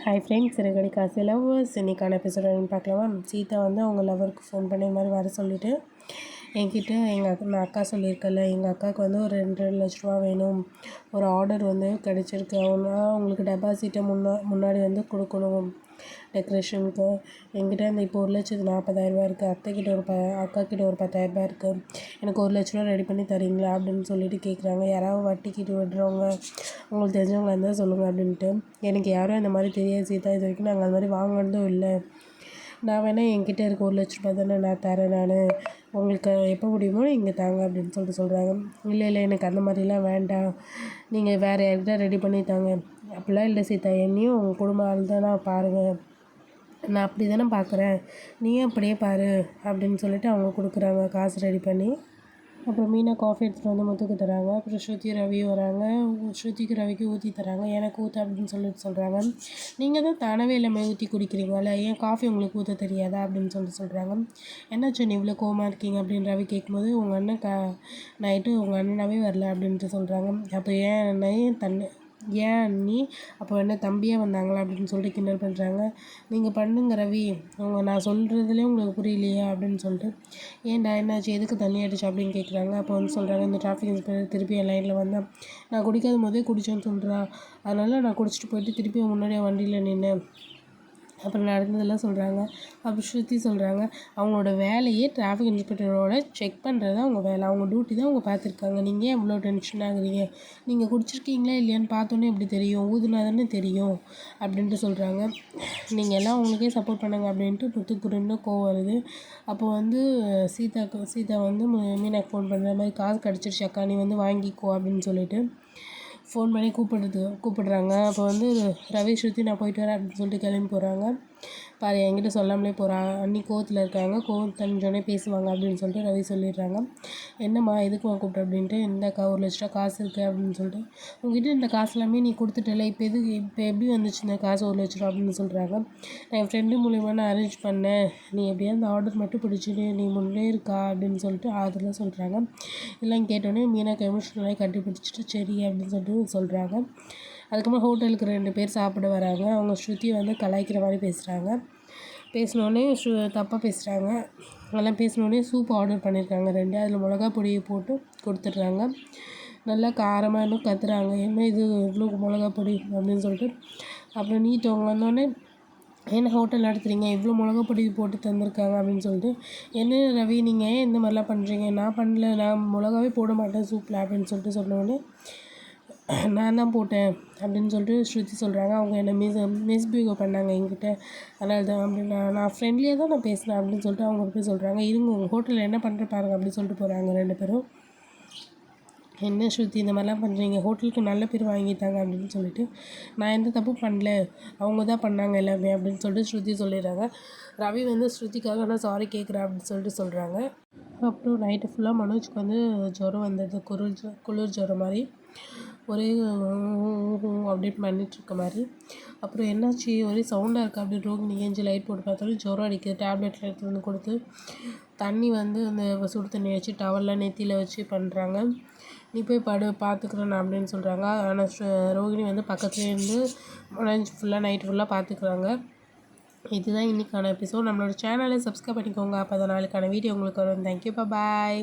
Hi friends, சிறுகடி காசு lovers. இன்றைக்கான episode பார்க்கலாமா? சீதா வந்து அவங்க லவருக்கு ஃபோன் பண்ணி இந்த மாதிரி வர சொல்லிவிட்டு என்கிட்ட நான் அக்கா சொல்லியிருக்கல, எங்கள் அக்காவுக்கு வந்து ஒரு 2.5 லட்ச ரூபா வேணும், ஒரு ஆர்டர் வந்து கிடச்சிருக்கு, அவங்களுக்கு டெபாசிட்டை முன்னாடி வந்து கொடுக்கணும் டெக்கரேஷனுக்கு. என்கிட்ட இந்த இப்போ 1,40,000 இருக்குது, அத்தைக்கிட்ட அக்காக்கிட்ட ஒரு 10,000 இருக்குது, எனக்கு 1 லட்ச ரூபா ரெடி பண்ணி தரீங்களா அப்படின்னு சொல்லிட்டு கேட்குறாங்க. யாராவது வட்டிக்கிட்டு விடுறவங்க உங்களுக்கு தெரிஞ்சவங்களா இருந்தால் சொல்லுங்கள் அப்படின்ட்டு. எனக்கு யாரும் இந்த மாதிரி தெரியாது சீதா, இது வரைக்கும் நாங்கள் அது மாதிரி வாங்கினதும் இல்லை. நான் வேணால் என்கிட்ட இருக்க 1 லட்ச ரூபா தானே நான் தரேன், நான் உங்களுக்கு எப்போ முடியுமோ இங்கே தாங்க அப்படின்னு சொல்கிறாங்க. இல்லை எனக்கு அந்த மாதிரிலாம் வேண்டாம், நீங்கள் வேறு யார்கிட்ட ரெடி பண்ணி தாங்க. அப்படிலாம் இல்லை சீதா, என்னையும் உங்கள் குடும்ப ஆள் தானே பாருங்கள், நான் அப்படி தானே பார்க்குறேன், நீயும் அப்படியே பாரு அப்படின்னு சொல்லிட்டு அவங்க கொடுக்குறாங்க காசு ரெடி பண்ணி. அப்புறம் மீனா காஃபி எடுத்துகிட்டு வந்து முத்துக்கு தராங்க. அப்புறம் ஸ்ருதி ரவி வராங்க, ஸ்ருதிக்கு ரவிக்கு ஊற்றி தராங்க. எனக்கு ஊற்ற அப்படின்னு சொல்கிறாங்க. நீங்கள் தான் தானவே எல்லாமே ஊற்றி குடிக்கிறீங்களா, ஏன் காஃபி உங்களுக்கு ஊற்ற தெரியாதா அப்படின்னு சொல்கிறாங்க. என்னாச்சு நீ இவ்வளோ கோவமாக இருக்கீங்க அப்படின்னு ரவி கேட்கும்போது, உங்கள் அண்ணன் நைட்டு உங்கள் அண்ணனாவே வரல அப்படின்ட்டு சொல்கிறாங்க. அப்போ ஏன் அண்ணன் ஏன் நீ அப்போ என்ன தம்பியாக வந்தாங்களா அப்படின்னு சொல்லிட்டு கிண்டல் பண்ணுறாங்க. நீங்கள் பண்ணுங்க ரவி, நான் சொல்கிறதுலேயே உங்களுக்கு புரியலையா அப்படின்னு சொல்லிட்டு, ஏன்டா என்னாச்சு, எதுக்கு தண்ணி அடிச்சு அப்படின்னு கேட்குறாங்க. அப்போ வந்து சொல்கிறாங்க, இந்த டிராஃபிக் இன்ஸ்பெக்டர் திருப்பி என் லைனில் வந்தேன், நான் குடிக்காத போதே குடித்தேன்னு சொல்கிறான், அதனால் நான் குடிச்சிட்டு போயிட்டு திருப்பி முன்னாடியே வண்டியில் நின்னேன், அப்புறம் நடந்ததெல்லாம் சொல்கிறாங்க. அப்புறம் ஸ்ருதி சொல்கிறாங்க, அவங்களோட வேலையே டிராஃபிக் இன்ஸ்பெக்டரோட செக் பண்ணுறது தான் அவங்க வேலை, அவங்க டியூட்டி தான் அவங்க பார்த்துருக்காங்க, நீங்கள் ஏன் இவ்வளோ டென்ஷன் ஆகுறீங்க, நீங்கள் குடிச்சிருக்கீங்களா இல்லையான்னு பார்த்தோன்னே எப்படி தெரியும், ஊதுனா தானே தெரியும் அப்படின்ட்டு சொல்கிறாங்க. நீங்கள் எல்லாம் அவங்களுக்கே சப்போர்ட் பண்ணுங்க அப்படின்ட்டு புத்துக்குருன்னு கோவம் வருது. அப்போ வந்து சீதா வந்து மீனாக்கு ஃபோன் பண்ணுற மாதிரி, காசு கிடச்சிருச்சு அக்கா, நீ வந்து வாங்கிக்கோ அப்படின்னு சொல்லிட்டு ஃபோன் பண்ணி கூப்பிடுறாங்க. அப்போ வந்து ரவி ஸ்ருதி நான் போயிட்டு வரேன் அப்படின்னு சொல்லிட்டு கிளம்பி போகிறாங்க. பாரு என்கிட்ட சொல்லாமலே போகிறான், அன்னி கோவத்தில் இருக்காங்க, கோவம் தனிஞ்சோடனே பேசுவாங்க அப்படின்னு சொல்லிட்டு ரவி சொல்லிடுறாங்க. என்னம்மா எதுக்குமா கூப்பிட்டு அப்படின்ட்டு, இந்தாக்கா 1 லட்ச ரூபா காசு இருக்குது அப்படின்னு சொல்லிட்டு, உங்ககிட்ட இந்த காசு எல்லாமே நீ கொடுத்துட்டல, இப்போ எப்படி வந்துச்சு இந்த காசு 1 லட்ச ரூபா அப்படின்னு சொல்கிறாங்க. நான் என் ஃப்ரெண்டு மூலிமா நான் அரேஞ்ச் பண்ணேன், நீ எப்படியா அந்த ஆர்டர் மட்டும் பிடிச்சிட்டு நீ முன்னே இருக்கா அப்படின்னு சொல்லிட்டு அதெல்லாம் சொல்கிறாங்க. எல்லாம் கேட்டோடனே மீனாக்கு எமோஷனலாக கட்டி பிடிச்சிட்டு சரி அப்படின்னு சொல்லிட்டு சொல்கிறாங்க. அதுக்கப்புறம் ஹோட்டலுக்கு 2 பேர் சாப்பிட வராங்க. அவங்க ஸ்ருதியை வந்து கலாய்க்கிற மாதிரி பேசுகிறாங்க. பேசினோடனே தப்பாக பேசுகிறாங்க. அதெல்லாம் பேசினோடனே சூப் ஆர்டர் பண்ணியிருக்காங்க 2, அதில் மிளகா பொடியை போட்டு கொடுத்துட்றாங்க. நல்லா காரமாக இன்னும் கத்துறாங்க, என்ன இது இவ்வளோ மிளகா பொடி அப்படின்னு சொல்லிட்டு. அப்புறம் நீட்டவங்க வந்தோடனே, என்ன ஹோட்டல் நடத்துகிறீங்க, இவ்வளோ மிளகா பொடி போட்டு தந்திருக்காங்க அப்படின்னு சொல்லிட்டு, என்ன ரவி நீங்கள் ஏன் இந்த மாதிரிலாம் பண்ணுறீங்க, நான் பண்ணல, நான் மிளகாவே போட மாட்டேன் சூப்பில் அப்படின்னு சொல்லிட்டு சொன்னோடனே, நான் தான் போட்டேன் அப்படின்னு சொல்லிட்டு ஸ்ருதி சொல்கிறாங்க. அவங்க என்னை மிஸ்பிஹேவ் பண்ணாங்க என்கிட்ட, அதனால தான் அப்படின்னு நான் ஃப்ரெண்ட்லியாக தான் நான் பேசினேன் அப்படின்னு சொல்லிட்டு அவங்க போய் சொல்கிறாங்க. இருங்க உங்கள் ஹோட்டலில் என்ன பண்ணுற பாருங்க அப்படின்னு சொல்லிட்டு போகிறாங்க 2 பேரும். என்ன ஸ்ருதி இந்த மாதிரிலாம் பண்ணுறீங்க, ஹோட்டலுக்கு நல்ல பேர் வாங்கிட்டாங்க அப்படின்னு சொல்லிட்டு, நான் எந்த தப்பும் பண்ணல, அவங்க தான் பண்ணாங்க எல்லாமே அப்படின்னு சொல்லிட்டு ஸ்ருதி சொல்லிடுறாங்க. ரவி வந்து ஸ்ருதிக்காக நான் சாரி கேட்குறேன் அப்படின்னு சொல்லிட்டு சொல்கிறாங்க. அப்புறம் நைட்டு ஃபுல்லாக மனோஜ்க்கு வந்து ஜுரம் வந்தது, குளிர் ஜுரம் மாதிரி, ஒரே அப்டேட் பண்ணிகிட்ருக்க மாதிரி. அப்புறம் என்னாச்சு ஒரே சவுண்டாக இருக்குது அப்படி ரோகிணி ஏஞ்சி லைட் போட்டு பார்த்தாலும் ஜுரம் அடிக்குது. டேப்லெட்டில் எடுத்து வந்து கொடுத்து தண்ணி வந்து அந்த சுடு தண்ணி வச்சு டவலில் நெத்தியில் வச்சு பண்ணுறாங்க. நீ போய் பார்த்துக்குறேன் நான் அப்படின்னு சொல்கிறாங்க. ஆனால் ரோகிணி வந்து பக்கத்துலேயே இருந்து மனோஜ் ஃபுல்லாக நைட்டு ஃபுல்லாக பார்த்துக்குறாங்க. இதுதான் இன்றைக்கான எபிசோட். நம்மளோட சேனலை சப்ஸ்கிரைப் பண்ணிக்கோங்க, அப்போ தான் நாளைக்கான வீடியோ உங்களுக்கு வரும். தேங்க்யூ, பாய்.